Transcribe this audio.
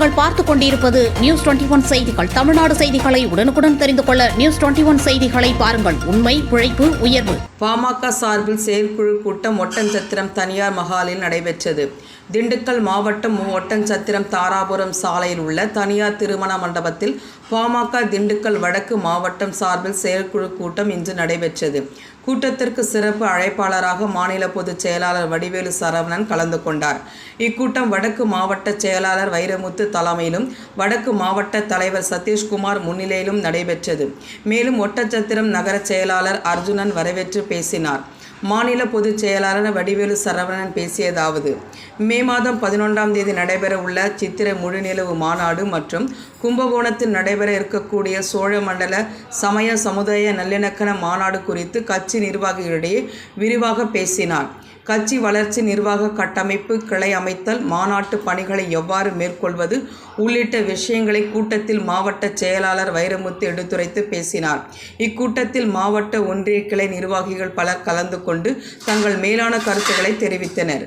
நீங்கள் பார்த்துக் கொண்டிருப்பது நியூஸ் 21 செய்திகள். தமிழ்நாடு செய்திகளை உடனுக்குடன் தெரிந்து கொள்ள நியூஸ் 21 செய்திகளை பாருங்கள். உண்மை, உழைப்பு, உயர்வு. பாமக சார்பில் செயற்குழு கூட்டம் ஒட்டன்சத்திரம் தனியார் மஹாலில் நடைபெற்றது. திண்டுக்கல் மாவட்டம் ஒட்டன்சத்திரம் தாராபுரம் சாலையில் உள்ள தனியார் திருமண மண்டபத்தில் பாமக திண்டுக்கல் வடக்கு மாவட்டம் சார்பில் செயற்குழு கூட்டம் இன்று நடைபெற்றது. கூட்டத்திற்கு சிறப்பு அழைப்பாளராக மாநில பொதுச் செயலாளர் வடிவேலு சரவணன் கலந்து கொண்டார். இக்கூட்டம் வடக்கு மாவட்ட செயலாளர் வைரமுத்து தலைமையிலும் வடக்கு மாவட்ட தலைவர் சதீஷ்குமார் முன்னிலையிலும் நடைபெற்றது. மேலும் ஒட்டன்சத்திரம் நகர செயலாளர் அர்ஜுனன் வரவேற்று பேசினார். மாநில பொதுச் செயலாளர் வடிவேலு சரவணன் பேசியதாவது: மே மாதம் 11ஆம் தேதி நடைபெற உள்ள சித்திரை முழுநிலவு மாநாடு மற்றும் கும்பகோணத்தில் நடைபெற இருக்கக்கூடிய சோழமண்டல சமய சமுதாய நல்லிணக்க மாநாடு குறித்து கட்சி நிர்வாகிகளிடையே விரிவாக பேசினார். கட்சி வளர்ச்சி, நிர்வாக கட்டமைப்பு, கிளை அமைத்தல், மாநாட்டு பணிகளை எவ்வாறு மேற்கொள்வது உள்ளிட்ட விஷயங்களை கூட்டத்தில் மாவட்ட செயலாளர் வைரமுத்து எடுத்துரைத்து பேசினார். இக்கூட்டத்தில் மாவட்ட ஒன்றிய கிளை நிர்வாகிகள் பலர் கலந்து கொண்டு தங்கள் மேலான கருத்துக்களை தெரிவித்தனர்.